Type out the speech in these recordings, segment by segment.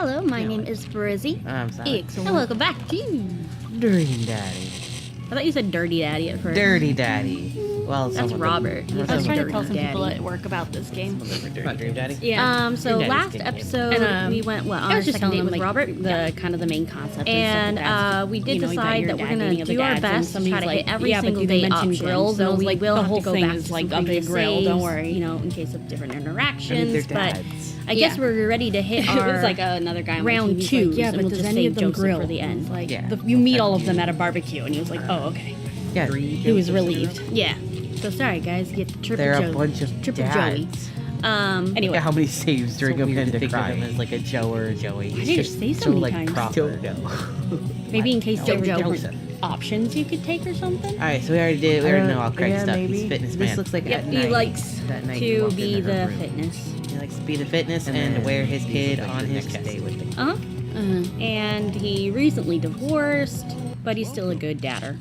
Hello, my name is Brizzy. I'm sorry. Excellent. And welcome back to Dirty Daddy. I thought you said Dirty Daddy at first. Dirty Daddy. Well, That's Robert. I was trying to tell some Daddy. people at work about this game. About Dream Daddy? Yeah. So Dream Daddy's last good game. episode And, we went on I our was just second telling date them with like Robert, the kind of the main concept. and we did decide that we're gonna do our best to try to hit every single but day you mentioned option. grills, So and I was we like, will the have whole to go thing back is to like some a big previous grill. Don't saves, worry. You know, in case of different I mean, interactions. they're But dads. I guess we're ready to hit It our was like another guy on round the TV, two. like, yeah, and but we'll does just any save of them Joseph grill for the end. Like Yeah. you meet all of them at a barbecue, and he was like, "Oh, okay." Yeah. He was relieved. Yeah. So sorry, guys. Get triple They're Joey. a bunch of Triple dads. Joey. Anyway, Look at how many saves during a weird minute to think cry. of him as like a Joe or a Joey. Why did you say so many like times? proper. maybe in case No, there were different Joseph. options you could take or something. Alright, so we already know all Craig's yeah, stuff. maybe. He's fitness This man. looks like Yep, at he night. likes That night he to walked be into her the room. fitness. He likes to be the fitness and, then wear his kid like on the his next chest. day with the And he recently divorced, but he's still a good dadder.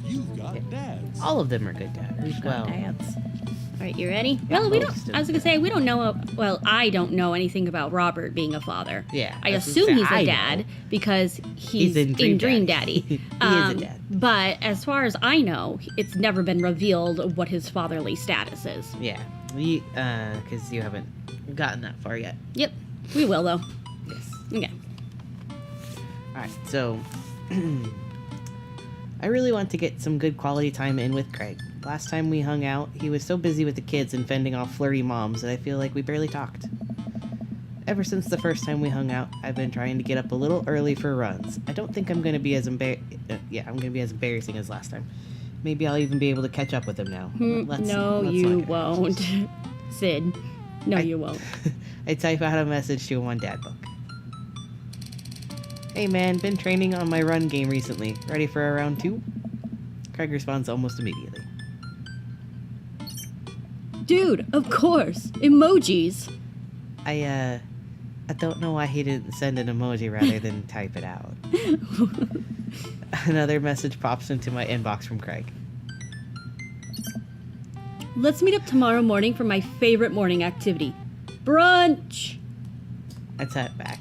All of them are good dads. Well, Dads. All right, you ready? Well, we don't. most of I was gonna say we don't know. Well, I don't know anything about Robert being a father. yeah. I that's assume what he's I a know. dad because he's in Dream Daddy. Daddy. He is a dad. But as far as I know, it's never been revealed what his fatherly status is. Yeah. Because you haven't gotten that far yet. Yep, we will though. Yes. Okay. Alright, so I really want to get some good quality time in with Craig. Last time we hung out, he was so busy with the kids and fending off flirty moms that I feel like we barely talked. Ever since the first time we hung out, I've been trying to get up a little early for runs. I don't think I'm going to be as embarrassing as last time. Maybe I'll even be able to catch up with him now. Let's No, not you get won't, Sid. No, you won't. I type out a message to him on Dad Book. Hey man, been training on my run game recently. Ready for a round 2? Craig responds almost immediately. Dude, of course. Emojis. I don't know why he didn't send an emoji rather than type it out. Another message pops into my inbox from Craig. Let's meet up tomorrow morning for my favorite morning activity. Brunch. I type back.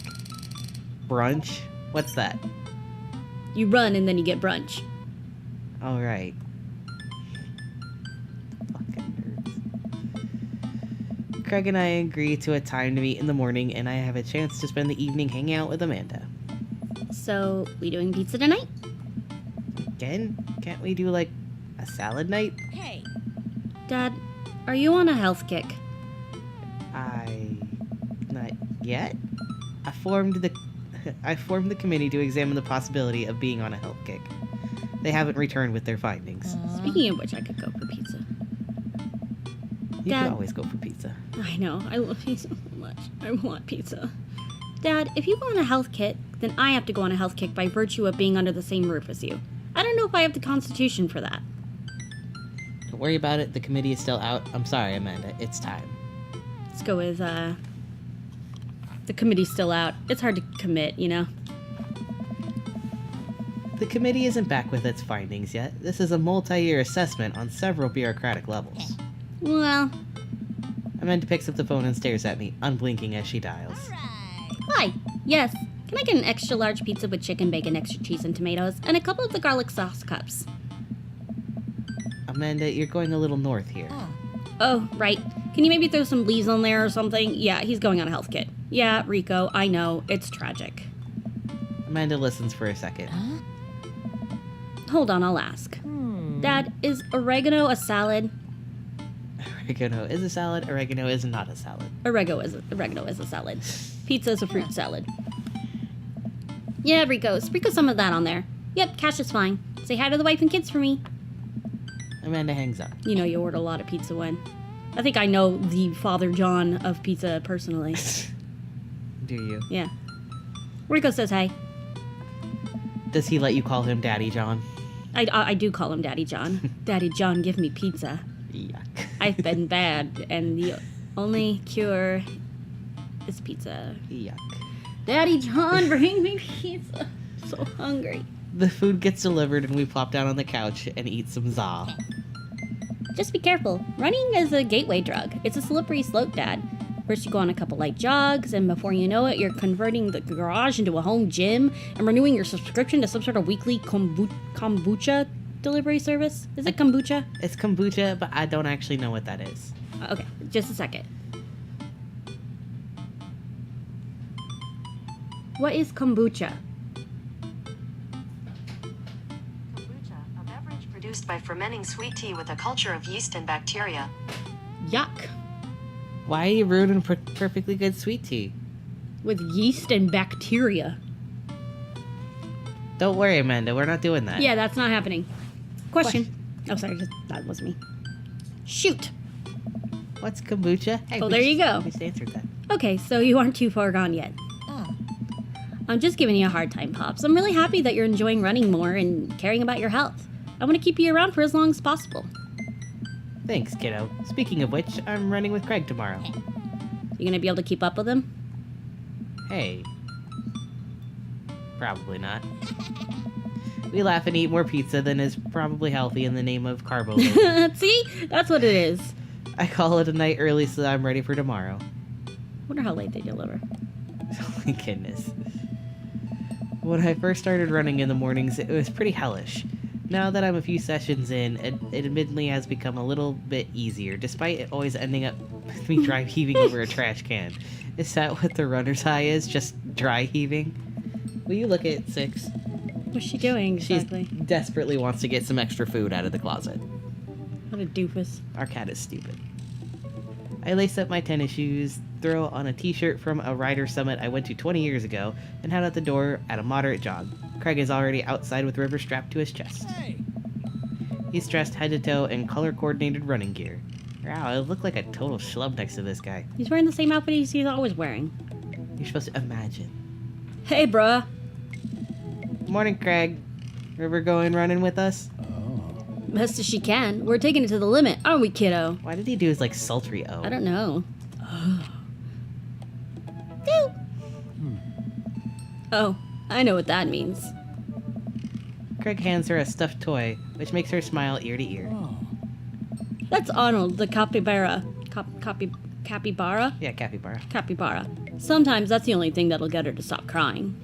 Brunch? What's that? You run and then you get brunch. Alright. Fucking nerds. Craig and I agree to a time to meet in the morning, and I have a chance to spend the evening hanging out with Amanda. So, we doing pizza tonight? Again? Can't we do like a salad night? Hey. Dad, are you on a health kick? Not yet. I formed the committee to examine the possibility of being on a health kick. They haven't returned with their findings. Speaking of which, I could go for pizza. You Dad. can always go for pizza. I know, I love pizza so much. I want pizza. Dad, if you go on a health kick, then I have to go on a health kick by virtue of being under the same roof as you. I don't know if I have the constitution for that. Don't worry about it. The committee is still out. I'm sorry, Amanda. It's time. Let's go with, the committee's still out. It's hard to commit, you know? The committee isn't back with its findings yet. This is a multi-year assessment on several bureaucratic levels. Well, Amanda picks up the phone and stares at me, unblinking as she dials. hi. Yes. Can I get an extra large pizza with chicken, bacon, extra cheese, and tomatoes, and a couple of the garlic sauce cups? Amanda, you're going a little north here. Oh, right. Can you maybe throw some leaves on there or something? Yeah, he's going on a health kit. Yeah, Rico, I know. It's tragic. Amanda listens for a second. Hold on, I'll ask. Dad, is oregano a salad? Oregano is a salad. Oregano is not a salad. Oregano is a salad. Pizza is a fruit salad. Yeah, Rico, sprinkle some of that on there. Yep, cash is fine. Say hi to the wife and kids for me. Amanda hangs up. You know you order a lot of pizza when. I think I know the Father John of pizza personally. Do you? Yeah. Rico says hi. Does he let you call him Daddy John? I do call him Daddy John. Daddy John, give me pizza. Yuck. I've been bad, and the only cure is pizza. Yuck. Daddy John, bring me pizza. I'm so hungry. The food gets delivered and we plop down on the couch and eat some za. Just be careful. Running is a gateway drug. It's a slippery slope, Dad. First you go on a couple light jogs, and before you know it, you're converting the garage into a home gym and renewing your subscription to some sort of weekly kombucha delivery service. Is it kombucha? It's kombucha, but I don't actually know what that is. Okay, just a second. What is kombucha? Kombucha, a beverage produced by fermenting sweet tea with a culture of yeast and bacteria. Yuck. Why are you ruining perfectly good sweet tea? With yeast and bacteria. Don't worry, Amanda. We're not doing that. Yeah, that's not happening. Question. Oh, sorry, that wasn't me. Shoot. What's kombucha? Hey, Oh, we there you go. We just answered that. Okay, so you aren't too far gone yet. I'm just giving you a hard time, Pops. I'm really happy that you're enjoying running more and caring about your health. I want to keep you around for as long as possible. Thanks, kiddo. Speaking of which, I'm running with Craig tomorrow. You gonna be able to keep up with him? Hey. Probably not. We laugh and eat more pizza than is probably healthy in the name of carbo loading. See? That's what it is. I call it a night early so that I'm ready for tomorrow. Wonder how late they deliver. Oh my goodness. When I first started running in the mornings, it was pretty hellish. Now that I'm a few sessions in, it admittedly has become a little bit easier, despite it always ending up with me dry heaving over a trash can. Is that what the runner's high is? Just dry heaving? Will you look at 6? What's she doing exactly? She desperately wants to get some extra food out of the closet. What a doofus. Our cat is stupid. I lace up my tennis shoes, throw on a t-shirt from a rider summit I went to 20 years ago, and head out the door at a moderate jog. Craig is already outside with River strapped to his chest. He's dressed head to toe in color-coordinated running gear. Wow, I look like a total schlub next to this guy. He's wearing the same outfit he's always wearing. You're supposed to imagine. Hey, bruh. Morning, Craig. River going running with us? Best as she can. We're taking it to the limit, aren't we, kiddo? Why did he do his, like, sultry O? I don't know. Oh, I know what that means. Craig hands her a stuffed toy, which makes her smile ear to ear. That's Arnold, the capybara. Capybara? Yeah, capybara. Capybara. Sometimes that's the only thing that'll get her to stop crying.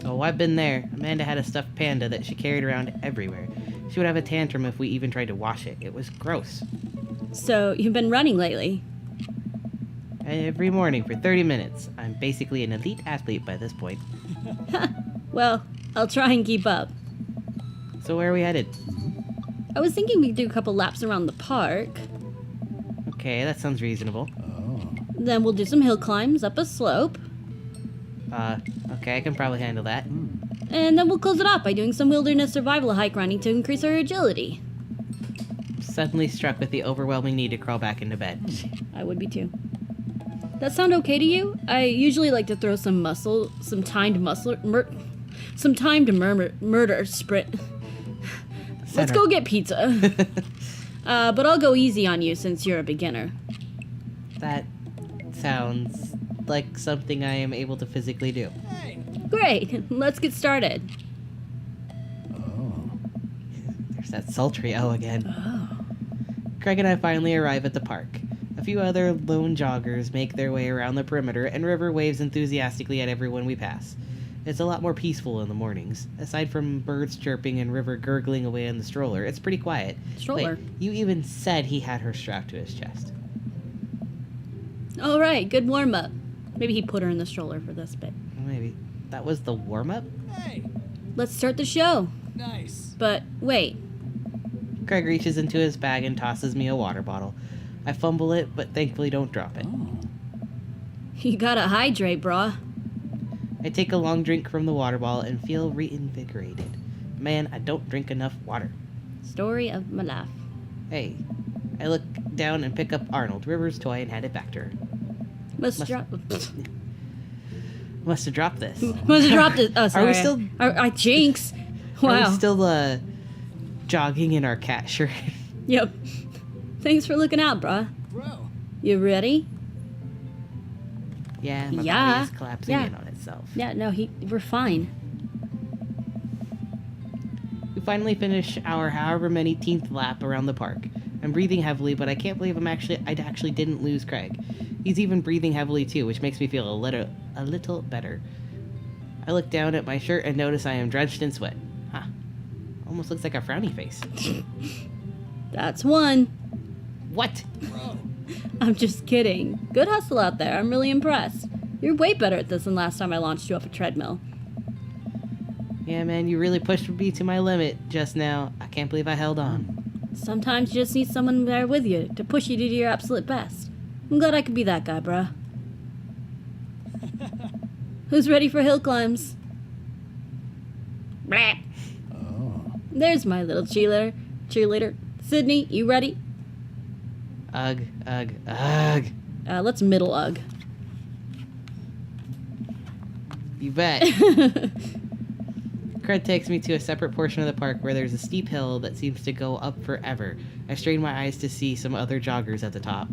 Oh, I've been there. Amanda had a stuffed panda that she carried around everywhere. She would have a tantrum if we even tried to wash it. It was gross. So, you've been running lately? Every morning for 30 minutes. I'm basically an elite athlete by this point. Well, I'll try and keep up. So where are we headed? I was thinking we could do a couple laps around the park. Okay, that sounds reasonable. Then we'll do some hill climbs up a slope. Okay, I can probably handle that. And then we'll close it off by doing some wilderness survival hike running to increase our agility. Suddenly struck with the overwhelming need to crawl back into bed. I would be too. That sound okay to you? I usually like to throw some timed murder sprint. Let's go get pizza. But I'll go easy on you since you're a beginner. That sounds like something I am able to physically do. Great, let's get started. There's that sultry O again. Craig and I finally arrive at the park. A few other lone joggers make their way around the perimeter, and River waves enthusiastically at everyone we pass. It's a lot more peaceful in the mornings. Aside from birds chirping and River gurgling away in the stroller, it's pretty quiet. Stroller? Wait, you even said he had her strapped to his chest. All right, good warm-up. Maybe he put her in the stroller for this bit. Maybe. That was the warm-up? Let's start the show. Nice. But wait, Craig reaches into his bag and tosses me a water bottle. I fumble it, but thankfully don't drop it. you gotta hydrate, brah. I take a long drink from the water bottle and feel reinvigorated. Man, I don't drink enough water. Story of my life. Hey. I look down and pick up Arnold, River's toy, and hand it back to her. Must have dropped this. Must have dropped it. Oh, sorry. Are we still... I jinx. Are Wow. we still, jogging in our cat shirt? Yep. Thanks for looking out, bruh. Bro. You ready? Yeah, my Yeah. body is collapsing Yeah. in on itself. Yeah, no, we're fine. We finally finish our however many 10th lap around the park. I'm breathing heavily, but I can't believe I actually didn't lose Craig. He's even breathing heavily too, which makes me feel a little better. I look down at my shirt and notice I am drenched in sweat. Huh. Almost looks like a frowny face. That's one. What? I'm just kidding. Good hustle out there. I'm really impressed. You're way better at this than last time I launched you up a treadmill. Yeah, man, you really pushed me to my limit just now. I can't believe I held on. Sometimes you just need someone there with you to push you to do your absolute best. I'm glad I could be that guy, bruh. Who's ready for hill climbs? Blah. There's my little cheerleader. Sydney, you ready? Ugh, ugh, ugh. Let's middle ugh. You bet. Cred takes me to a separate portion of the park where there's a steep hill that seems to go up forever. I strain my eyes to see some other joggers at the top.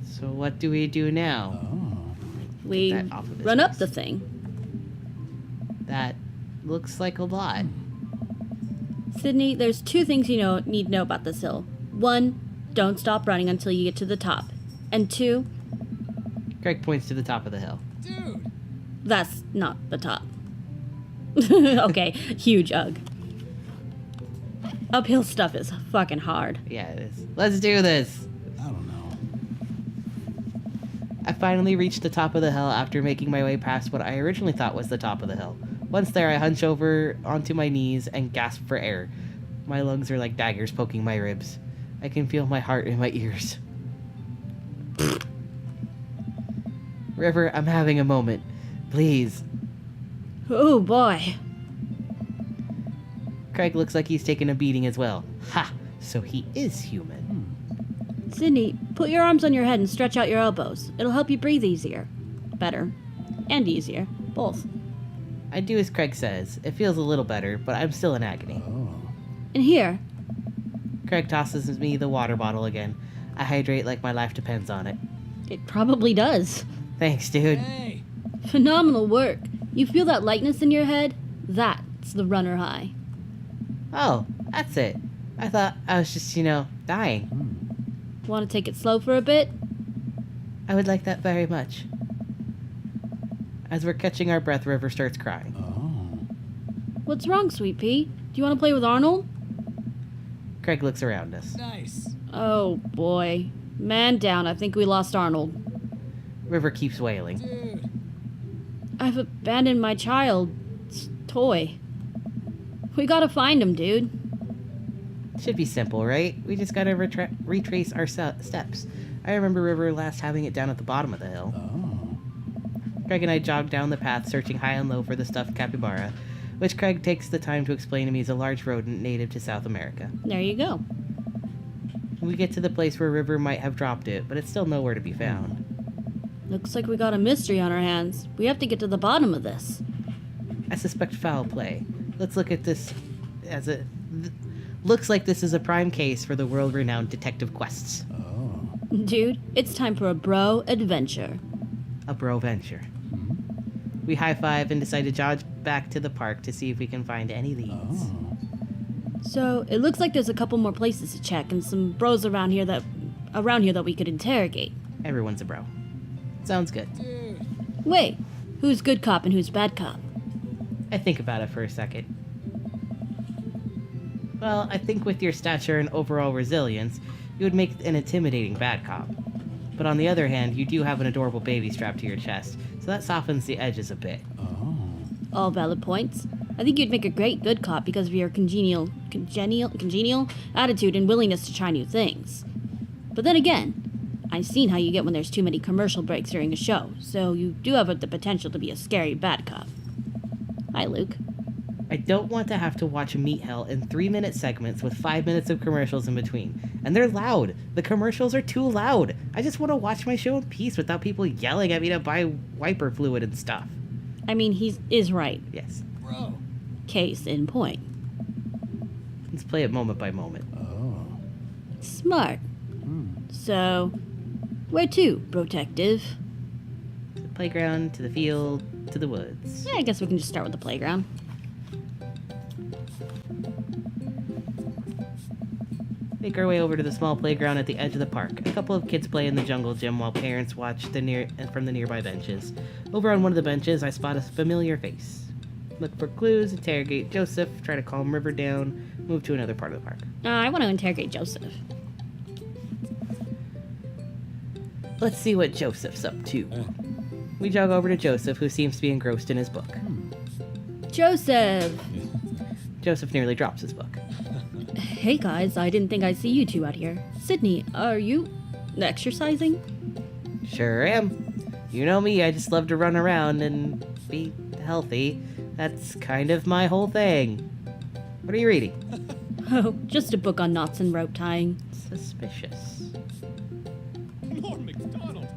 So what do we do now? We Get that off of his run up face. the thing. That looks like a lot. Sydney, there's two things you need to know about this hill. One, don't stop running until you get to the top. And two, Craig points to the top of the hill. that's not the top. Okay, huge ugh. Uphill stuff is fucking hard. Yeah, it is. Let's do this. I don't know. I finally reached the top of the hill after making my way past what I originally thought was the top of the hill. Once there, I hunch over onto my knees and gasp for air. My lungs are like daggers poking my ribs. I can feel my heart in my ears. River, I'm having a moment. Please. Oh boy. Craig looks like he's taken a beating as well. Ha! So he is human. Sydney, put your arms on your head and stretch out your elbows. It'll help you breathe easier. Better. And easier. Both. I do as Craig says. It feels a little better, but I'm still in agony. And here. Craig tosses me the water bottle again. I hydrate like my life depends on it. It probably does. Thanks, dude. Phenomenal work. You feel that lightness in your head? That's the runner high. Oh, that's it. I thought I was just, dying. Want to take it slow for a bit? I would like that very much. As we're catching our breath, River starts crying. What's wrong, Sweet Pea? Do you want to play with Arnold? Craig looks around us. Nice. Oh boy. Man down, I think we lost Arnold. River keeps wailing. Dude. I've abandoned my child's toy. We gotta find him, dude. Should be simple, right? We just gotta retrace our steps. I remember River last having it down at the bottom of the hill. Craig and I jog down the path, searching high and low for the stuffed capybara, which Craig takes the time to explain to me is a large rodent native to South America. There you go. We get to the place where River might have dropped it, but it's still nowhere to be found. Looks like we got a mystery on our hands. We have to get to the bottom of this. I suspect foul play. Let's look at this as looks like this is a prime case for the world-renowned detective quests. Dude, it's time for a bro adventure. A bro venture. We high-five and decide to jog back to the park to see if we can find any leads. So, it looks like there's a couple more places to check and some bros around here that we could interrogate. Everyone's a bro. Sounds good. Wait, who's good cop and who's bad cop? I think about it for a second. Well, I think with your stature and overall resilience, you would make an intimidating bad cop. But on the other hand, you do have an adorable baby strapped to your chest, so that softens the edges a bit. All valid points. I think you'd make a great good cop because of your congenial attitude and willingness to try new things. But then again, I've seen how you get when there's too many commercial breaks during a show, so you do have the potential to be a scary bad cop. Hi, Luke. I don't want to have to watch Meat Hell in 3-minute segments with 5 minutes of commercials in between. And they're loud. The commercials are too loud. I just want to watch my show in peace without people yelling at me to buy wiper fluid and stuff. I mean, he is right. Yes. Bro. Case in point. Let's play it moment by moment. Smart. So, where to, protective? To the playground, to the field, to the woods. Yeah, I guess we can just start with the playground. Make our way over to the small playground at the edge of the park. A couple of kids play in the jungle gym while parents watch from the nearby benches. Over on one of the benches, I spot a familiar face. Look for clues, interrogate Joseph, try to calm River down, move to another part of the park. I want to interrogate Joseph. Let's see what Joseph's up to. We jog over to Joseph, who seems to be engrossed in his book. Joseph! Joseph nearly drops his book. Hey guys, I didn't think I'd see you two out here. Sydney, are you exercising? Sure am. You know me, I just love to run around and be healthy. That's kind of my whole thing. What are you reading? Oh, just a book on knots and rope tying. Suspicious. Norm McDonald.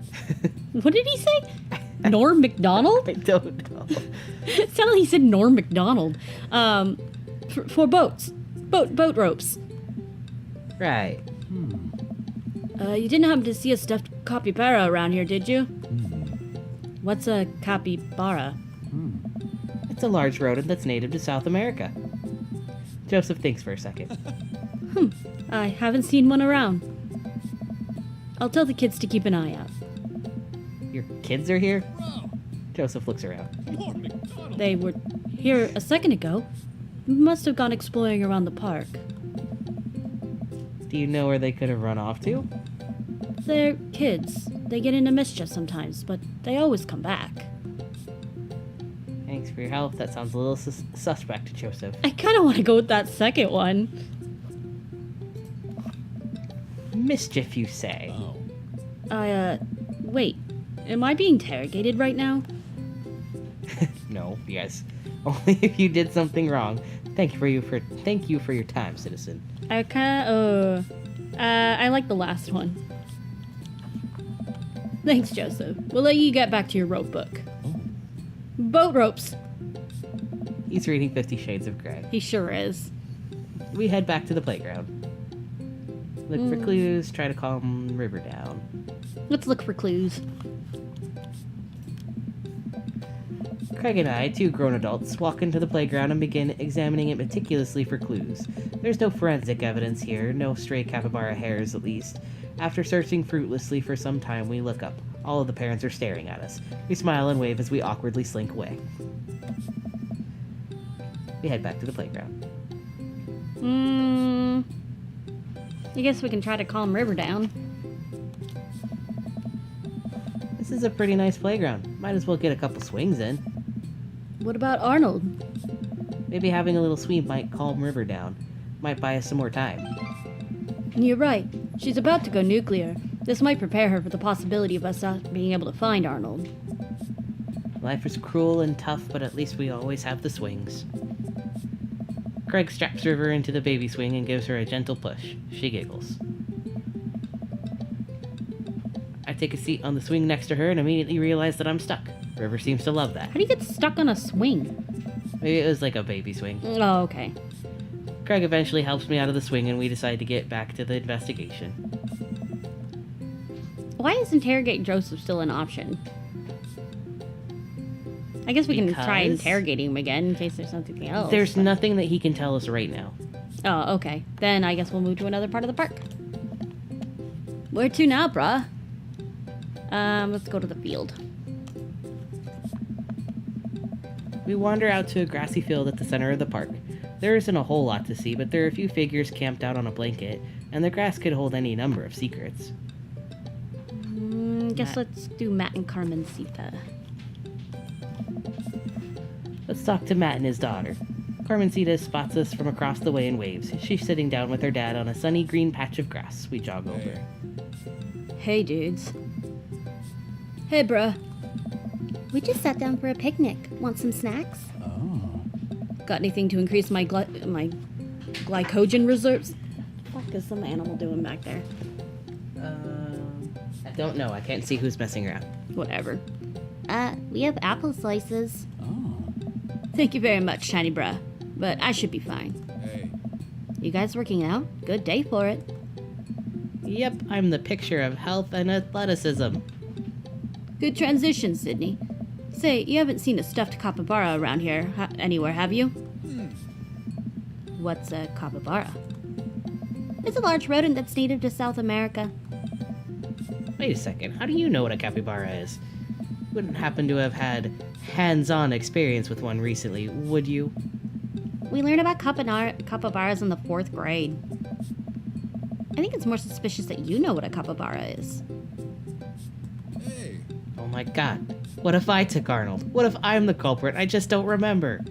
What did he say? Norm McDonald? I don't know. It sounded like he said Norm McDonald. For boats. Boat ropes. Right. You didn't happen to see a stuffed capybara around here, did you? What's a capybara? It's a large rodent that's native to South America. Joseph thinks for a second. I haven't seen one around. I'll tell the kids to keep an eye out. Your kids are here? Wow. Joseph looks around. Norm McDonald. They were here a second ago. Must have gone exploring around the park. Do you know where they could have run off to? They're kids. They get into mischief sometimes, but they always come back. Thanks for your help. That sounds a little suspect to Joseph. I kind of want to go with that second one. Mischief, you say? Oh. Wait. Am I being interrogated right now? No, yes. Only if you did something wrong. Thank you for your time, citizen. I like the last one. Thanks, Joseph. We'll let you get back to your rope book. Boat ropes. He's reading 50 Shades of Grey. He sure is. We head back to the playground. Look for clues, try to calm River down. Let's look for clues. Craig and I, two grown adults, walk into the playground and begin examining it meticulously for clues. There's no forensic evidence here, no stray capybara hairs at least. After searching fruitlessly for some time, we look up. All of the parents are staring at us. We smile and wave as we awkwardly slink away. We head back to the playground. I guess we can try to calm River down. This is a pretty nice playground. Might as well get a couple swings in. What about Arnold? Maybe having a little swim might calm River down. Might buy us some more time. You're right. She's about to go nuclear. This might prepare her for the possibility of us not being able to find Arnold. Life is cruel and tough, but at least we always have the swings. Craig straps River into the baby swing and gives her a gentle push. She giggles. I take a seat on the swing next to her and immediately realize that I'm stuck. River seems to love that. How do you get stuck on a swing? Maybe it was like a baby swing. Oh, okay. Craig eventually helps me out of the swing and we decide to get back to the investigation. Why is interrogate Joseph still an option? I guess we can try Because- interrogating him again in case there's something else. There's but- nothing that he can tell us right now. Oh, okay. Then I guess we'll move to another part of the park. Where to now, bruh? Let's go to the field. We wander out to a grassy field at the center of the park. There isn't a whole lot to see, but there are a few figures camped out on a blanket, and the grass could hold any number of secrets. Guess let's do Matt and Carmen Sita. Let's talk to Matt and his daughter. Carmencita spots us from across the way and waves. She's sitting down with her dad on a sunny green patch of grass. We jog over. Hey, dudes. Hey, bruh. We just sat down for a picnic. Want some snacks? Oh. Got anything to increase my my glycogen reserves? What the fuck is some animal doing back there? I don't know. I can't see who's messing around. Whatever. We have apple slices. Oh. Thank you very much, shiny bruh. But I should be fine. Hey. You guys working out? Good day for it. Yep, I'm the picture of health and athleticism. Good transition, Sydney. Say, you haven't seen a stuffed capybara around here anywhere, have you? What's a capybara? It's a large rodent that's native to South America. Wait a second, how do you know what a capybara is? You wouldn't happen to have had hands-on experience with one recently, would you? We learned about capybaras in the 4th grade. I think it's more suspicious that you know what a capybara is. Hey. Oh my god. What if I took Arnold? What if I'm the culprit? I just don't remember.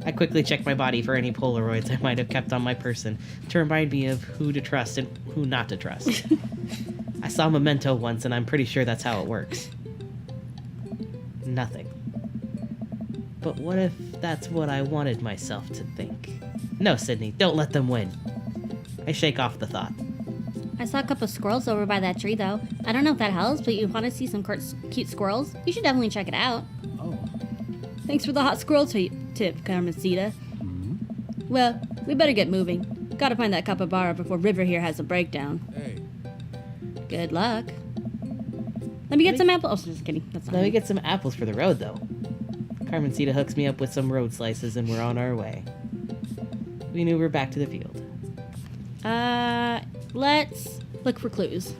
I quickly checked my body for any Polaroids I might have kept on my person to remind me of who to trust and who not to trust. I saw Memento once and I'm pretty sure that's how it works. Nothing. But what if that's what I wanted myself to think? No, Sydney, don't let them win. I shake off the thought. I saw a couple of squirrels over by that tree, though. I don't know if that helps, but you want to see some cute squirrels? You should definitely check it out. Oh. Thanks for the hot squirrel tip, Carmencita. Well, we better get moving. Gotta find that capybara before River here has a breakdown. Hey. Good luck. Let me get some apples. Oh, just kidding. That's not Let me me. get some apples for the road, though. Carmencita hooks me up with some road slices and we're on our way. We maneuver back to the field. Let's look for clues.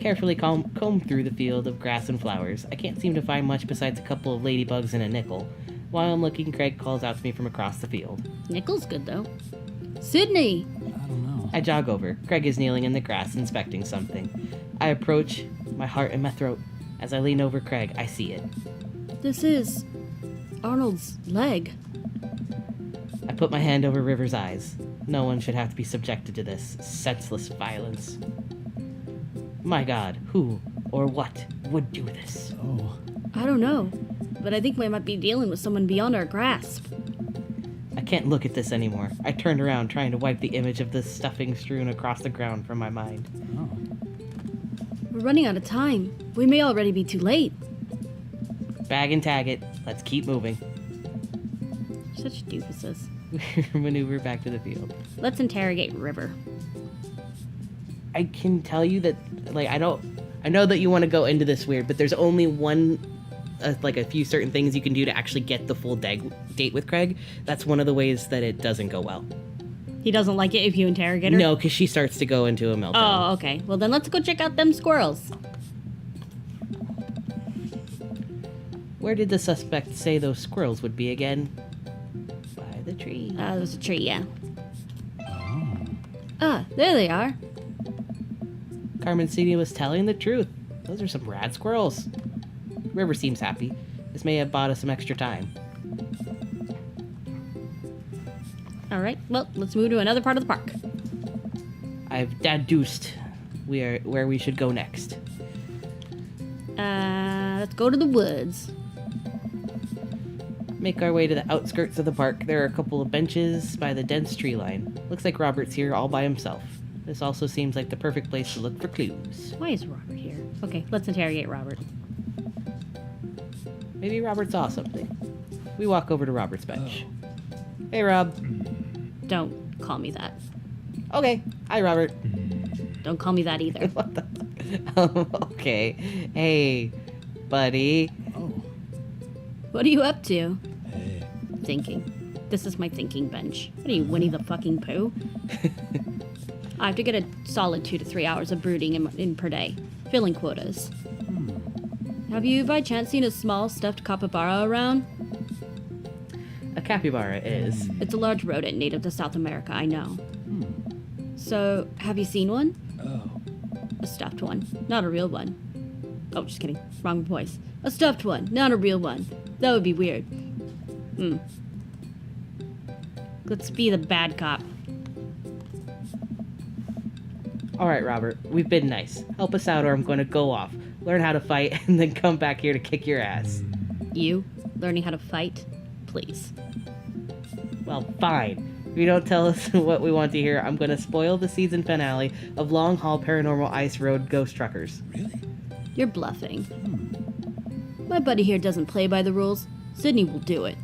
Carefully comb through the field of grass and flowers. I can't seem to find much besides a couple of ladybugs and a nickel. While I'm looking, Craig calls out to me from across the field. Nickel's good, though. Sydney! I don't know. I jog over. Craig is kneeling in the grass inspecting something. I approach, my heart in my throat. As I lean over Craig, I see it. This is Arnold's leg. I put my hand over River's eyes. No one should have to be subjected to this senseless violence. My God, who or what would do this? Oh. I don't know, but I think we might be dealing with someone beyond our grasp. I can't look at this anymore. I turned around, trying to wipe the image of the stuffing strewn across the ground from my mind. Oh. We're running out of time. We may already be too late. Bag and tag it. Let's keep moving. Such doofuses. We maneuver back to the field. Let's interrogate River. I can tell you that, like, I know that you want to go into this weird, but there's only one, like, a few certain things you can do to actually get the full date with Craig. That's one of the ways that it doesn't go well. He doesn't like it if you interrogate her? No, because she starts to go into a meltdown. Oh, okay. Well, then let's go check out them squirrels. Where did the suspect say those squirrels would be again? By the tree. There's a tree, yeah. Oh. Ah, there they are. Carmencita was telling the truth. Those are some rad squirrels. River seems happy. This may have bought us some extra time. All right, well, let's move to another part of the park. I've deduced where we should go next. Let's go to the woods. Make our way to the outskirts of the park. There are a couple of benches by the dense tree line. Looks like Robert's here all by himself. This also seems like the perfect place to look for clues. Why is Robert here? Okay, let's interrogate Robert. Maybe Robert saw something. We walk over to Robert's bench. Hey, Rob. Don't call me that. Okay. Hi, Robert. Don't call me that either. What the? Okay. Hey, buddy. Oh. What are you up to? Hey. Thinking. This is my thinking bench. What are you, Winnie the fucking Pooh? I have to get a solid 2 to 3 hours of brooding in per day. Filling quotas. Have you by chance seen a small stuffed capybara around? A capybara is. It's a large rodent native to South America, I know. So, have you seen one? Oh. A stuffed one, not a real one. Oh, just kidding. Wrong voice. A stuffed one, not a real one. That would be weird. Let's be the bad cop. All right, Robert. We've been nice. Help us out or I'm going to go off. Learn how to fight and then come back here to kick your ass. You, learning how to fight? Please. Well, fine. If you don't tell us what we want to hear, I'm going to spoil the season finale of Long Haul Paranormal Ice Road Ghost Truckers. Really? You're bluffing. My buddy here doesn't play by the rules. Sydney will do it.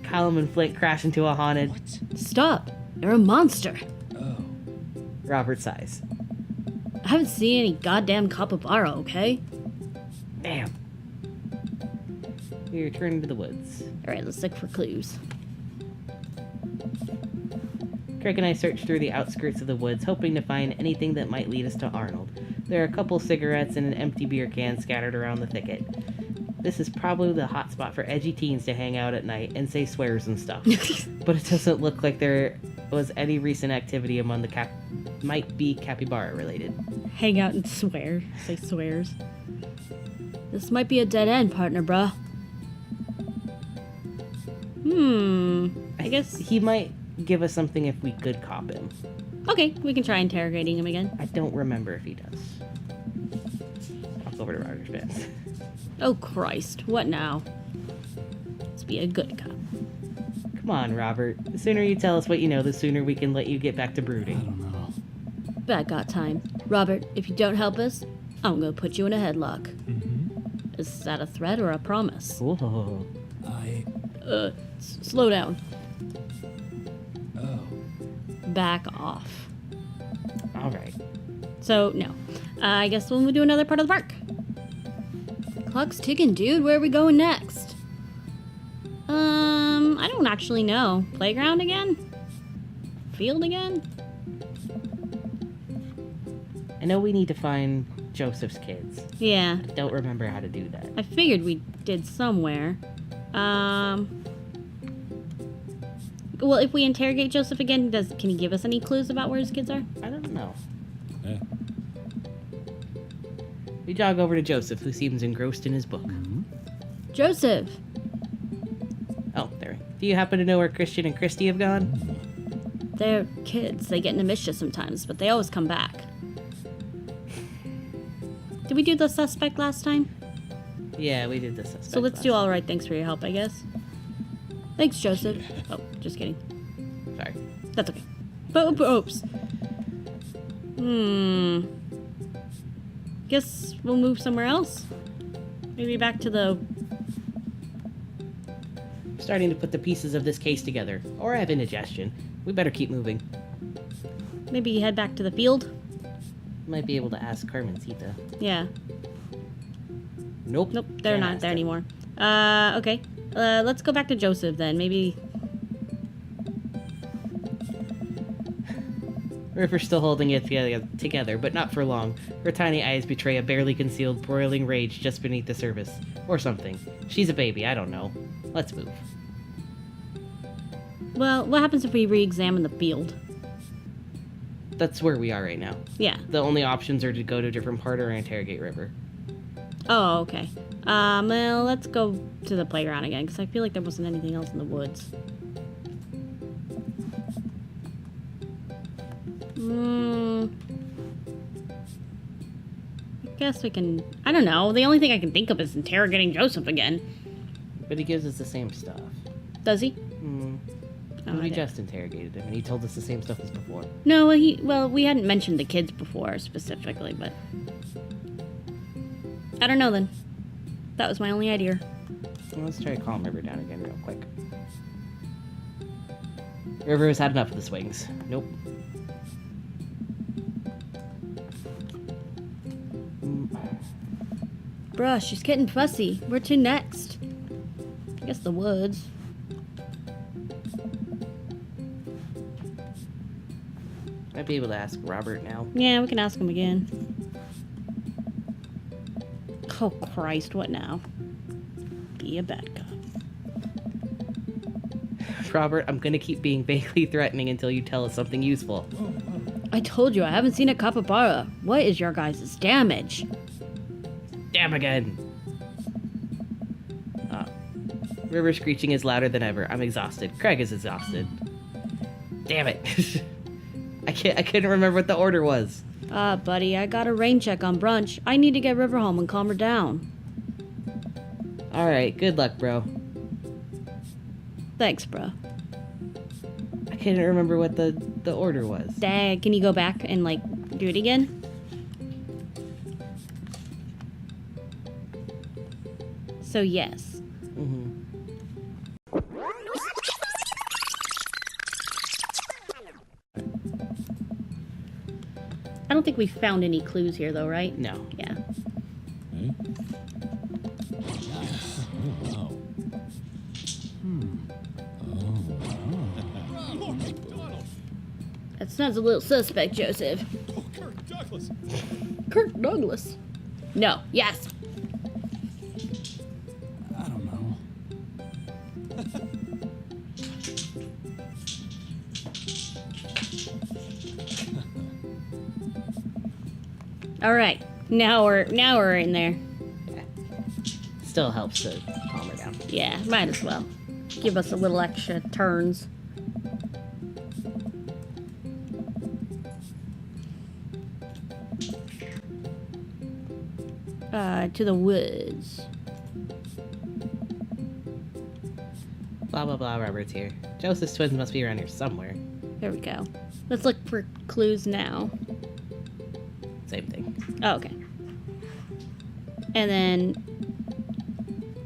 Callum and Flint crash into a haunted... What? Stop. You're a monster. Oh. Robert sighs. I haven't seen any goddamn capybara, okay? Damn. We return to the woods. Alright, let's look for clues. Craig and I searched through the outskirts of the woods, hoping to find anything that might lead us to Arnold. There are a couple cigarettes and an empty beer can scattered around the thicket. This is probably the hot spot for edgy teens to hang out at night and say swears and stuff. But it doesn't look like there was any recent activity among the might be capybara related. Hang out and swear. Say swears. This might be a dead end, partner, bruh. I guess... He might give us something if we could cop him. Okay, we can try interrogating him again. I don't remember if he does. I'll go over to Roger's bed. Oh, Christ. What now? Let's be a good cop. Come on, Robert. The sooner you tell us what you know, the sooner we can let you get back to I brooding. don't know. Bad got time. Robert, if you don't help us, I'm gonna put you in a headlock. Mm-hmm. Is that a threat or a promise? Whoa. Slow down. Oh. Back off. All right. So, no. I guess we'll do another part of the park. Clock's ticking, dude. Where are we going next? I don't actually know. Playground again? Field again? I know we need to find Joseph's kids. Yeah. I don't remember how to do that. I figured we did somewhere. Well, if we interrogate Joseph again, can he give us any clues about where his kids are? I don't know. Eh. We jog over to Joseph, who seems engrossed in his book. Mm-hmm. Joseph! Oh, there. Do you happen to know where Christian and Christy have gone? They're kids. They get into mischief sometimes, but they always come back. Did we do the suspect last time? Yeah, we did this. So let's do all right. Thanks for your help, I guess. Thanks, Joseph. Oh, just kidding. Sorry. That's okay. Oops. Guess we'll move somewhere else. Maybe back to the... Starting to put the pieces of this case together. Or I have indigestion. We better keep moving. Maybe head back to the field? Might be able to ask Carmencita. Yeah. Nope. Nope, they're Can't not ask there her. anymore. Okay. Let's go back to Joseph then. Maybe... River's still holding it together, but not for long. Her tiny eyes betray a barely concealed broiling rage just beneath the surface. Or something. She's a baby, I don't know. Let's move. Well, what happens if we re-examine the field? That's where we are right now. Yeah. The only options are to go to a different part or interrogate River. Oh, okay. Well, let's go to the playground again, because I feel like there wasn't anything else in the woods. I guess we can... I don't know. The only thing I can think of is interrogating Joseph again. But he gives us the same stuff. Does he? Oh, We I just interrogated him, and he told us the same stuff as before. No, well, we hadn't mentioned the kids before specifically, but... I don't know then. That was my only idea. Well, let's try to calm River down again real quick. River has had enough of the swings. Nope. Bruh, she's getting fussy. Where to next? I guess the woods. Might be able to ask Robert now. Yeah, we can ask him again. Oh, Christ, what now? Be a bad cop. Robert, I'm gonna keep being vaguely threatening until you tell us something useful. I told you, I haven't seen a capybara. What is your guys' damage? Damn again! River screeching is louder than ever. I'm exhausted. Craig is exhausted. Damn it! I couldn't remember what the order was. Buddy, I got a rain check on brunch. I need to get River home and calm her down. Alright, good luck, bro. Thanks, bro. I couldn't remember what the order was. Dad, can you go back and, like, do it again? So, yes. I don't think we found any clues here, though, right? No. Yeah. Eh? Nice. Oh, wow. That sounds a little suspect, Joseph. Oh, Kirk Douglas. Kirk Douglas. No. Yes. I don't know. All right. Now we're in there. Still helps to calm her down. Yeah, might as well. Give us a little extra turns. To the woods. Blah, blah, blah, Robert's here. Joseph's twins must be around here somewhere. There we go. Let's look for clues now. Same thing. Oh, okay. And then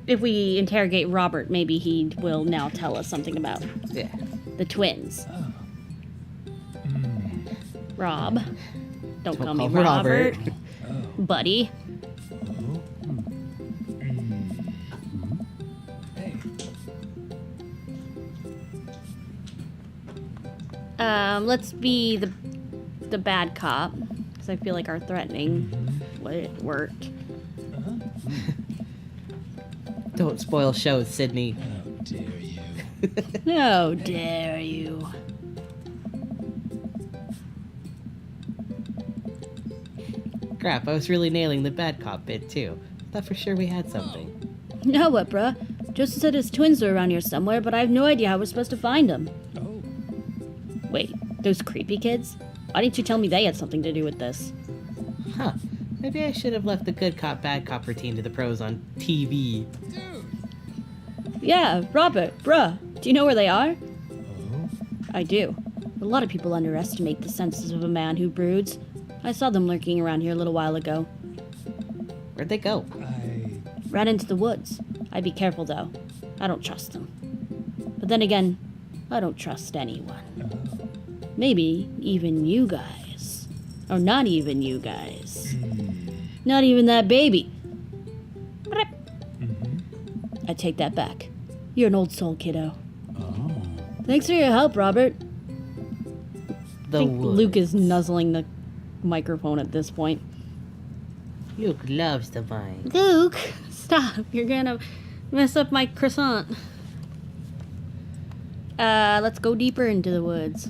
if we interrogate Robert, maybe he will now tell us something about Yeah. the twins. Oh. Rob. Don't call me call me Robert. Robert. Oh. Buddy. Oh. Hey. Let's be the bad cop, because I feel like our threatening worked. Don't spoil shows, Sydney. How dare you? How dare you? Crap, I was really nailing the bad cop bit, too. Thought for sure we had something. Know what, bruh? Joseph said his twins are around here somewhere, but I have no idea how we're supposed to find them. Oh. Wait, those creepy kids? Why didn't you tell me they had something to do with this? Huh. Maybe I should have left the good cop, bad cop routine to the pros on TV. Dude. Yeah, Robert, bruh, do you know where they are? Oh. I do. A lot of people underestimate the senses of a man who broods. I saw them lurking around here a little while ago. Where'd they go? Ran into the woods. I'd be careful, though. I don't trust them. But then again, I don't trust anyone. Oh. Maybe even you guys. Or not even you guys. Not even that baby. I take that back. You're an old soul, kiddo. Oh. Thanks for your help, Robert. The I think woods. Luke is nuzzling the microphone at this point. Luke loves the vine. Luke, stop. You're gonna mess up my croissant. Let's go deeper into the woods.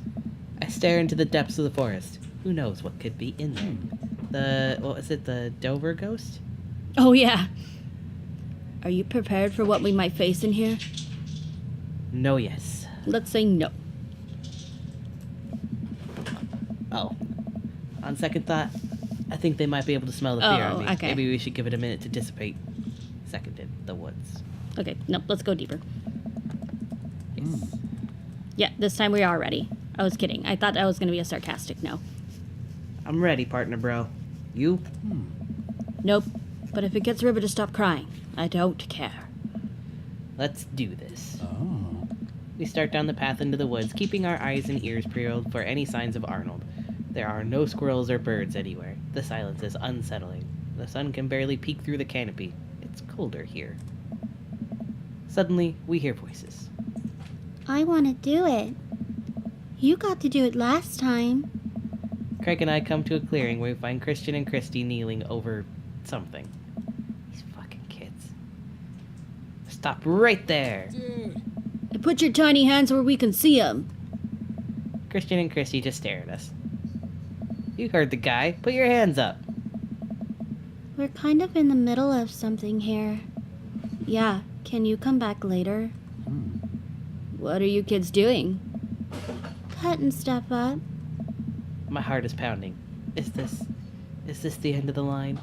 I stare into the depths of the forest. Who knows what could be in there? What was it, the Dover ghost? Oh, yeah. Are you prepared for what we might face in here? No, yes. Let's say no. Oh. On second thought, I think they might be able to smell the fear Oh, on me. okay. Maybe we should give it a minute to dissipate. Seconded. The woods. Okay, nope, let's go deeper. Yes. Yeah, this time we are ready. I was kidding. I thought that was going to be a sarcastic no. I'm ready, partner bro. You? Nope. But if it gets River to stop crying, I don't care. Let's do this. Oh. We start down the path into the woods, keeping our eyes and ears peeled for any signs of Arnold. There are no squirrels or birds anywhere. The silence is unsettling. The sun can barely peek through the canopy. It's colder here. Suddenly, we hear voices. I want to do it. You got to do it last time. Craig and I come to a clearing where we find Christian and Christy kneeling over something. These fucking kids. Stop right there! Dude. And put your tiny hands where we can see them. Christian and Christy just stare at us. You heard the guy. Put your hands up. We're kind of in the middle of something here. Yeah, can you come back later? What are you kids doing? Putting stuff up. My heart is pounding. Is this the end of the line?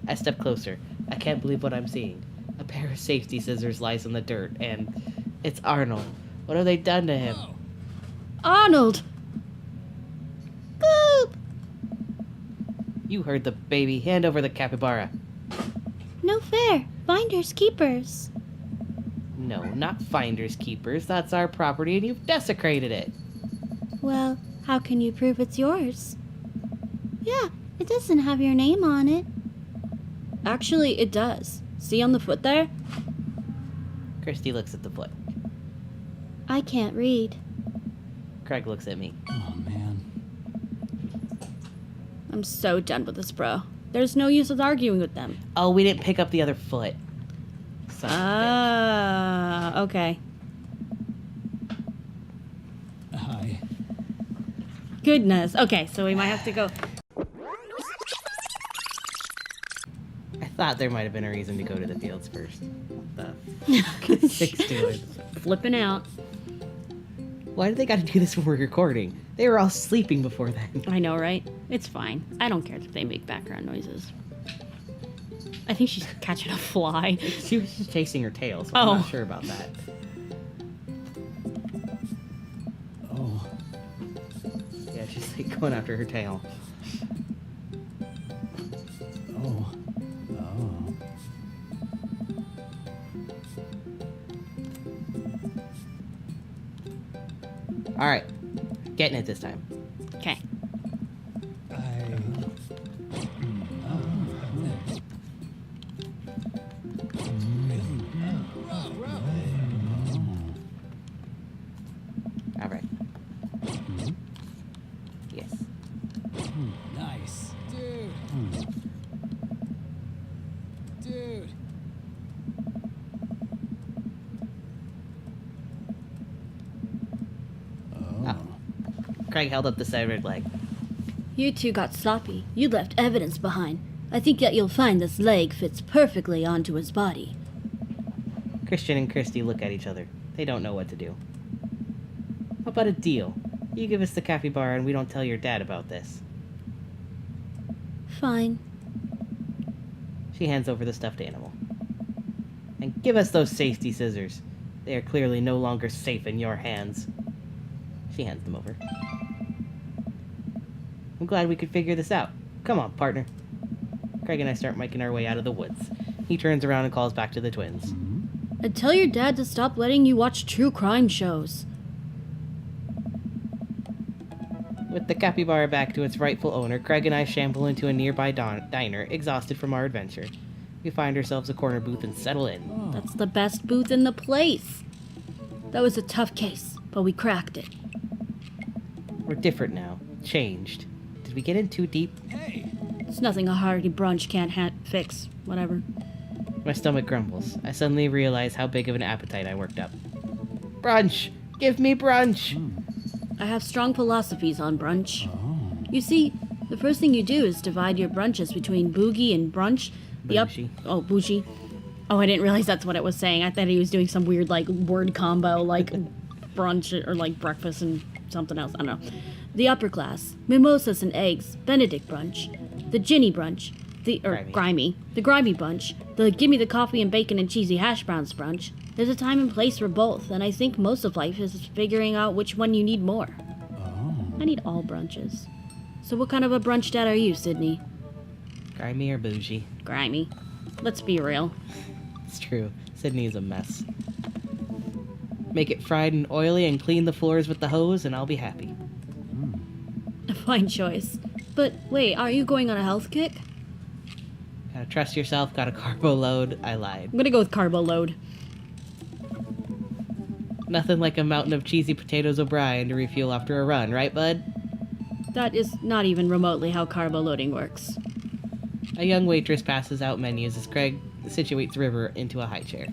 I step closer. I can't believe what I'm seeing. A pair of safety scissors lies in the dirt, and it's Arnold. What have they done to him? Oh. Arnold! Boop! You heard the baby. Hand over the capybara. No fair. Finders keepers. No, not finders keepers. That's our property, and you've desecrated it. Well, how can you prove it's yours? Yeah, it doesn't have your name on it. Actually, it does. See on the foot there? Christy looks at the foot. I can't read. Craig looks at me. Oh, man. I'm so done with this, bro. There's no use of arguing with them. Oh, we didn't pick up the other foot. Son of a bitch. Okay. Hi. Goodness. Okay, so we might have to go. I thought there might have been a reason to go to the fields first. What the fuck is Six doing? Flipping out. Why do they gotta do this when we're recording? They were all sleeping before then. I know, right? It's fine. I don't care if they make background noises. I think she's catching a fly. She was just chasing her tail, so Oh. I'm not sure about that. Oh. Yeah, she's like going after her tail. Oh. Oh. Alright. Getting it this time. Okay. Alright. Yes. Nice. Dude. Dude. Oh. Craig held up the severed leg. You two got sloppy. You left evidence behind. I think that you'll find this leg fits perfectly onto his body. Christian and Christy look at each other. They don't know what to do. How about a deal? You give us the capybara and we don't tell your dad about this. Fine. She hands over the stuffed animal. And give us those safety scissors. They are clearly no longer safe in your hands. She hands them over. I'm glad we could figure this out. Come on, partner. Craig and I start making our way out of the woods. He turns around and calls back to the twins. And tell your dad to stop letting you watch true crime shows. With the capybara back to its rightful owner, Craig and I shamble into a nearby diner, exhausted from our adventure. We find ourselves a corner booth and settle in. That's the best booth in the place. That was a tough case, but we cracked it. We're different now. Changed. Did we get in too deep? Hey. It's nothing a hearty brunch can't fix. Whatever. My stomach grumbles. I suddenly realize how big of an appetite I worked up. Brunch! Give me brunch! I have strong philosophies on brunch. Oh. You see, the first thing you do is divide your brunches between boogie and brunch. Bougie. Bougie. Oh, I didn't realize that's what it was saying. I thought he was doing some weird, like, word combo, like brunch or, like, breakfast and something else. I don't know. The upper class, mimosas and eggs, Benedict brunch. The ginny brunch. Grimy. The grimy bunch. The give me the coffee and bacon and cheesy hash browns brunch. There's a time and place for both, and I think most of life is figuring out which one you need more. Oh. I need all brunches. So what kind of a brunch dad are you, Sydney? Grimy or bougie? Grimy. Let's be real. It's true. Sydney is a mess. Make it fried and oily and clean the floors with the hose and I'll be happy. A fine choice. But wait, are you going on a health kick? Gotta trust yourself, got a carbo load. I lied. I'm gonna go with carbo load. Nothing like a mountain of cheesy potatoes O'Brien to refuel after a run, right, bud? That is not even remotely how carbo loading works. A young waitress passes out menus as Craig situates River into a high chair.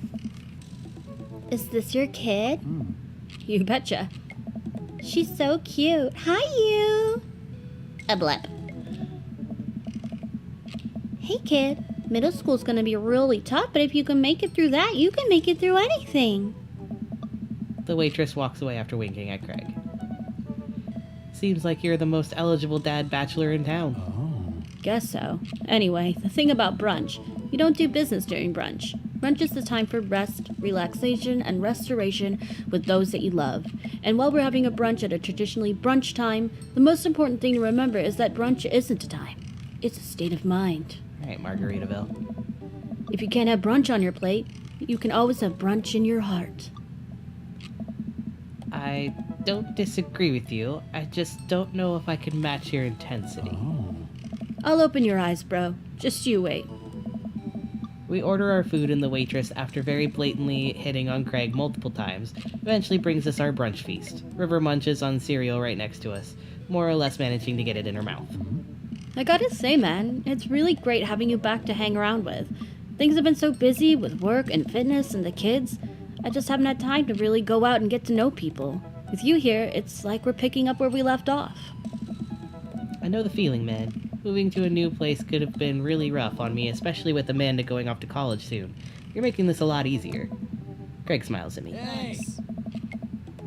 Is this your kid? You betcha. She's so cute. Hi, you. A blep. Hey, kid. Middle school's gonna be really tough, but if you can make it through that, you can make it through anything. The waitress walks away after winking at Craig. Seems like you're the most eligible dad bachelor in town. Oh. Guess so. Anyway, the thing about brunch, you don't do business during brunch. Brunch is the time for rest, relaxation, and restoration with those that you love. And while we're having a brunch at a traditionally brunch time, the most important thing to remember is that brunch isn't a time. It's a state of mind. Alright, Margaritaville. If you can't have brunch on your plate, you can always have brunch in your heart. I don't disagree with you. I just don't know if I can match your intensity. Oh. I'll open your eyes, bro. Just you wait. We order our food and the waitress, after very blatantly hitting on Craig multiple times, eventually brings us our brunch feast. River munches on cereal right next to us, more or less managing to get it in her mouth. I gotta say, man, it's really great having you back to hang around with. Things have been so busy with work and fitness and the kids. I just haven't had time to really go out and get to know people. With you here, it's like we're picking up where we left off. I know the feeling, man. Moving to a new place could have been really rough on me, especially with Amanda going off to college soon. You're making this a lot easier. Craig smiles at me. Thanks.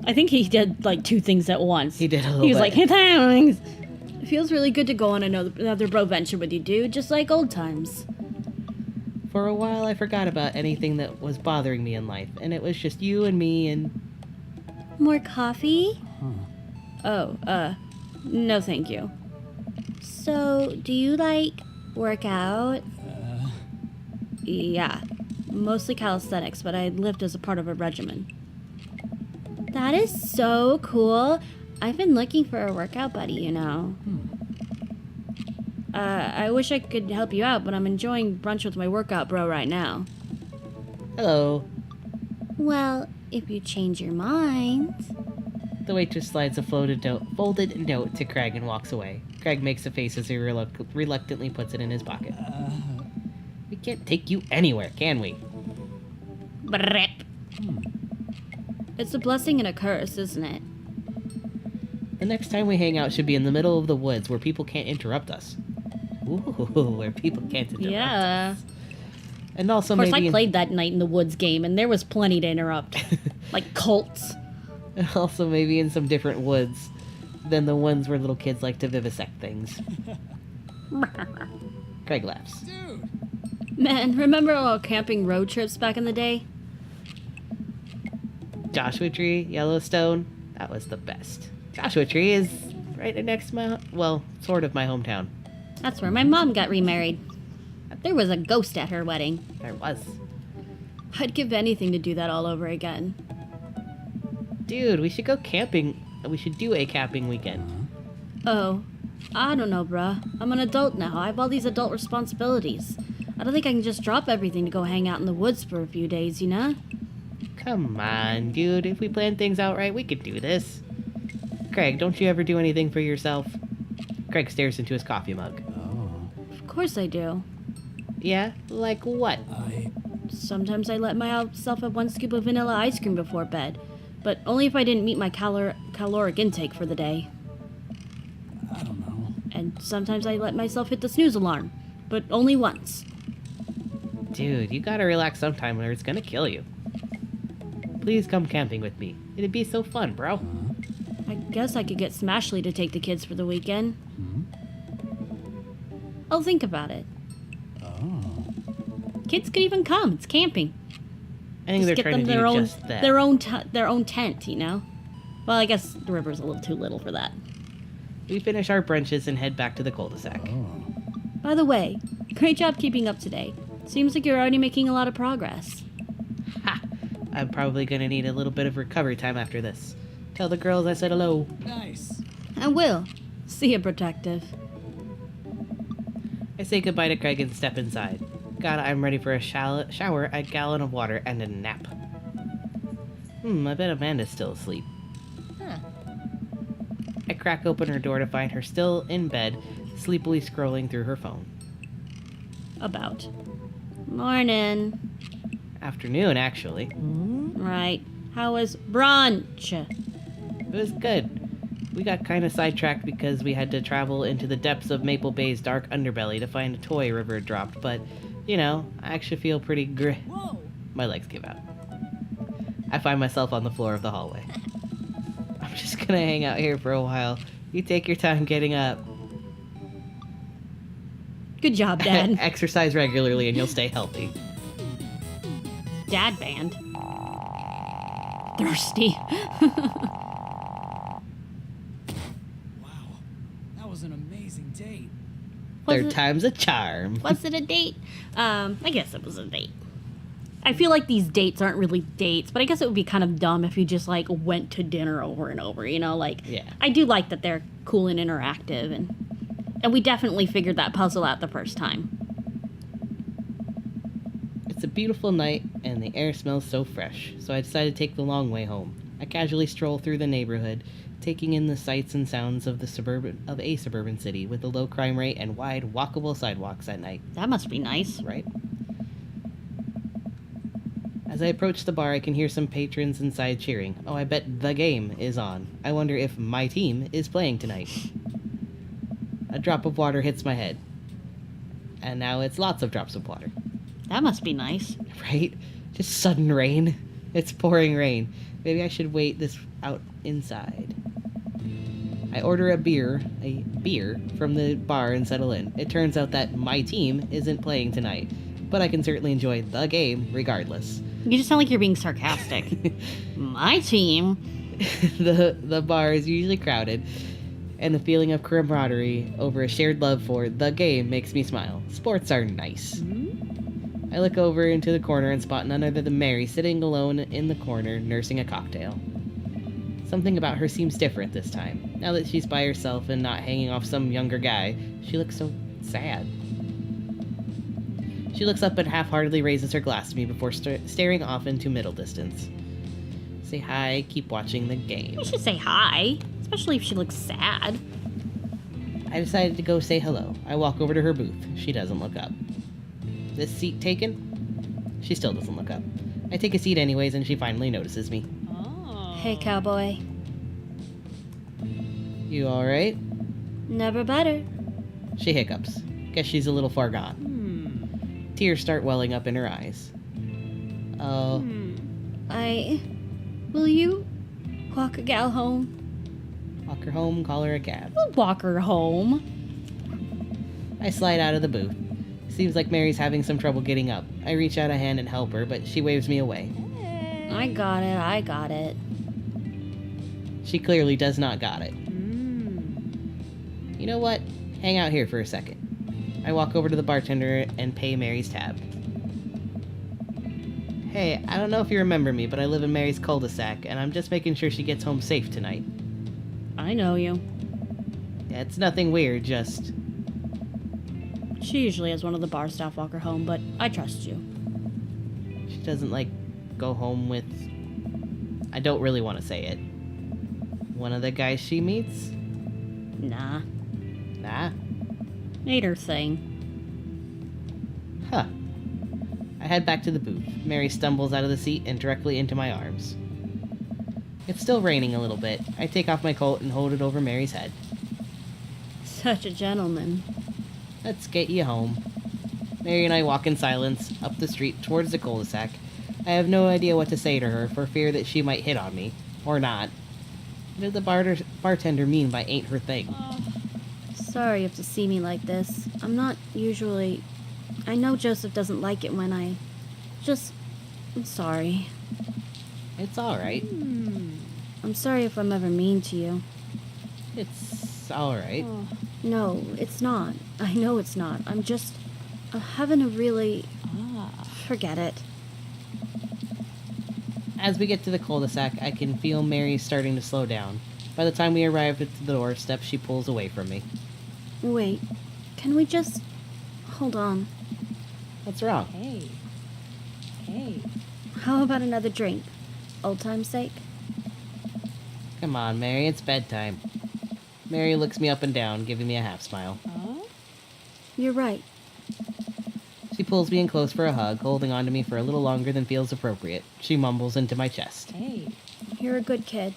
I think he did like two things at once. He did a little He was bit. like, hey, thanks. It feels really good to go on another bro venture with you, dude, just like old times. For a while, I forgot about anything that was bothering me in life, and it was just you and me and... More coffee? Huh. Oh, no thank you. So, do you, like, work out? Yeah, mostly calisthenics, but I lift as a part of a regimen. That is so cool. I've been looking for a workout buddy, you know. I wish I could help you out, but I'm enjoying brunch with my workout bro right now. Hello. Well, if you change your mind... The waitress slides a folded note to Craig and walks away. Craig makes a face as he reluctantly puts it in his pocket. We can't take you anywhere, can we? Brrrp. It's a blessing and a curse, isn't it? The next time we hang out should be in the middle of the woods where people can't interrupt us. Ooh, where people can't interrupt Yeah. us. And also Of course, maybe I played that Night in the Woods game, and there was plenty to interrupt. Like cults. also maybe in some different woods than the ones where little kids like to vivisect things. Craig laughs. Dude. Man, remember our camping road trips back in the day? Joshua Tree, Yellowstone, that was the best. Joshua Tree is right next to my, well, sort of my hometown. That's where my mom got remarried. There was a ghost at her wedding. There was. I'd give anything to do that all over again. Dude, we should go camping. We should do a camping weekend. Oh, I don't know, bruh. I'm an adult now. I have all these adult responsibilities. I don't think I can just drop everything to go hang out in the woods for a few days, you know? Come on, dude. If we plan things out right, we could do this. Craig, don't you ever do anything for yourself? Craig stares into his coffee mug. Oh. Of course I do. Yeah? Like what? Sometimes I let myself have one scoop of vanilla ice cream before bed, but only if I didn't meet my caloric intake for the day. I don't know. And sometimes I let myself hit the snooze alarm, but only once. Dude, you gotta relax sometime or it's gonna kill you. Please come camping with me. It'd be so fun, bro. I guess I could get Smashly to take the kids for the weekend. I'll think about it. Oh. Kids could even come. It's camping. I think Just they're get trying them to do their own just that. their own tent, you know. Well, I guess the river's a little too little for that. We finish our brunches and head back to the cul-de-sac. Oh. By the way, great job keeping up today. Seems like you're already making a lot of progress. Ha! I'm probably gonna need a little bit of recovery time after this. Tell the girls I said hello. Nice. I will. See ya, protective. I say goodbye to Craig and step inside. God, I'm ready for a shower, a gallon of water, and a nap. I bet Amanda's still asleep. I crack open her door to find her still in bed, sleepily scrolling through her phone. About. Morning. Afternoon, actually. Right. How was brunch? It was good. We got kind of sidetracked because we had to travel into the depths of Maple Bay's dark underbelly to find a toy River had dropped, but, you know, I actually feel pretty Whoa. My legs give out. I find myself on the floor of the hallway. I'm just gonna hang out here for a while. You take your time getting up. Good job, Dad. Exercise regularly and you'll stay healthy. Dad band. Thirsty. Wow. That was an amazing date. Was Third it- time's a charm. Was it a date? I guess it was a date. I feel like these dates aren't really dates, but I guess it would be kind of dumb if you just like went to dinner over and over, you know, like Yeah. I do like that they're cool and interactive and we definitely figured that puzzle out the first time. It's a beautiful night and the air smells so fresh, so I decided to take the long way home. I casually stroll through the neighborhood, taking in the sights and sounds of a suburban city with a low crime rate and wide, walkable sidewalks at night. That must be nice. Right? As I approach the bar, I can hear some patrons inside cheering. Oh, I bet the game is on. I wonder if my team is playing tonight. A drop of water hits my head. And now it's lots of drops of water. That must be nice. Right? Just sudden rain. It's pouring rain. Maybe I should wait this out inside. I order a beer from the bar and settle in. It turns out that my team isn't playing tonight, but I can certainly enjoy the game regardless. You just sound like you're being sarcastic. My team. The bar is usually crowded, and the feeling of camaraderie over a shared love for the game makes me smile. Sports are nice. I look over into the corner and spot none other than Mary sitting alone in the corner nursing a cocktail. Something about her seems different this time. Now that she's by herself and not hanging off some younger guy, she looks so sad. She looks up and half-heartedly raises her glass to me before staring off into middle distance. Say hi, keep watching the game. You should say hi, especially if she looks sad. I decided to go say hello. I walk over to her booth. She doesn't look up. This seat taken? She still doesn't look up. I take a seat anyways, and she finally notices me. Hey, cowboy. You alright? Never better. She hiccups. Guess she's a little far gone. Tears start welling up in her eyes. Oh. Will you walk a gal home? Walk her home, call her a cab. We'll walk her home. I slide out of the booth. Seems like Mary's having some trouble getting up. I reach out a hand and help her, but she waves me away. I got it. She clearly does not got it. You know what? Hang out here for a second. I walk over to the bartender and pay Mary's tab. Hey, I don't know if you remember me, but I live in Mary's cul-de-sac, and I'm just making sure she gets home safe tonight. I know you. Yeah, it's nothing weird, just... She usually has one of the bar staff walk her home, but I trust you. She doesn't, go home with... I don't really want to say it. One of the guys she meets? Nah. Nah? Ain't her thing. Huh. I head back to the booth. Mary stumbles out of the seat and directly into my arms. It's still raining a little bit. I take off my coat and hold it over Mary's head. Such a gentleman. Let's get you home. Mary and I walk in silence up the street towards the cul-de-sac. I have no idea what to say to her for fear that she might hit on me. Or not. What did the bartender mean by ain't her thing? Sorry you have to see me like this. I'm not usually... I know Joseph doesn't like it when I... I'm sorry. It's alright. I'm sorry if I'm ever mean to you. It's alright. No, it's not. I know it's not. I'm having a really... Forget it. As we get to the cul-de-sac, I can feel Mary starting to slow down. By the time we arrive at the doorstep, she pulls away from me. Wait, can we just... Hold on. What's wrong? Hey. How about another drink? Old time's sake? Come on, Mary, it's bedtime. Mary looks me up and down, giving me a half smile. You're right. She pulls me in close for a hug, holding on to me for a little longer than feels appropriate. She mumbles into my chest. Hey. You're a good kid.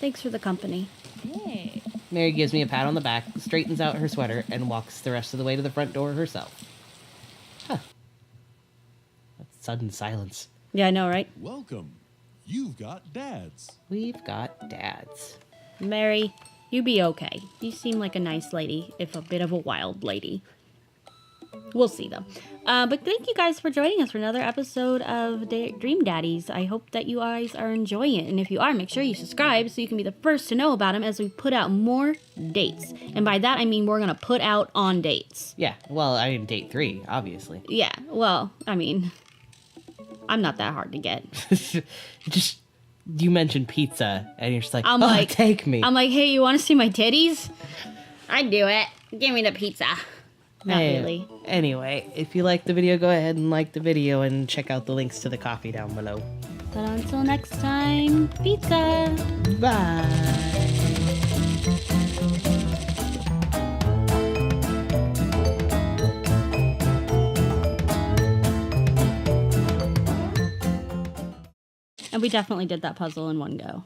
Thanks for the company. Hey. Mary gives me a pat on the back, straightens out her sweater, and walks the rest of the way to the front door herself. Huh. That's sudden silence. Yeah, I know, right? Welcome. You've got dads. We've got dads. Mary, you be okay. You seem like a nice lady, if a bit of a wild lady. We'll see, though. But thank you guys for joining us for another episode of Dream Daddies. I hope that you guys are enjoying it. And if you are, make sure you subscribe so you can be the first to know about them as we put out more dates. And by that, I mean we're going to put out on dates. Yeah, well, I mean, date 3, obviously. Yeah, well, I mean, I'm not that hard to get. Just, you mentioned pizza, and you're just like, take me. I'm like, hey, you want to see my titties? I'd do it. Give me the pizza. Not really. Anyway, if you liked the video, go ahead and like the video and check out the links to the coffee down below. But until next time, pizza! Bye! And we definitely did that puzzle in one go.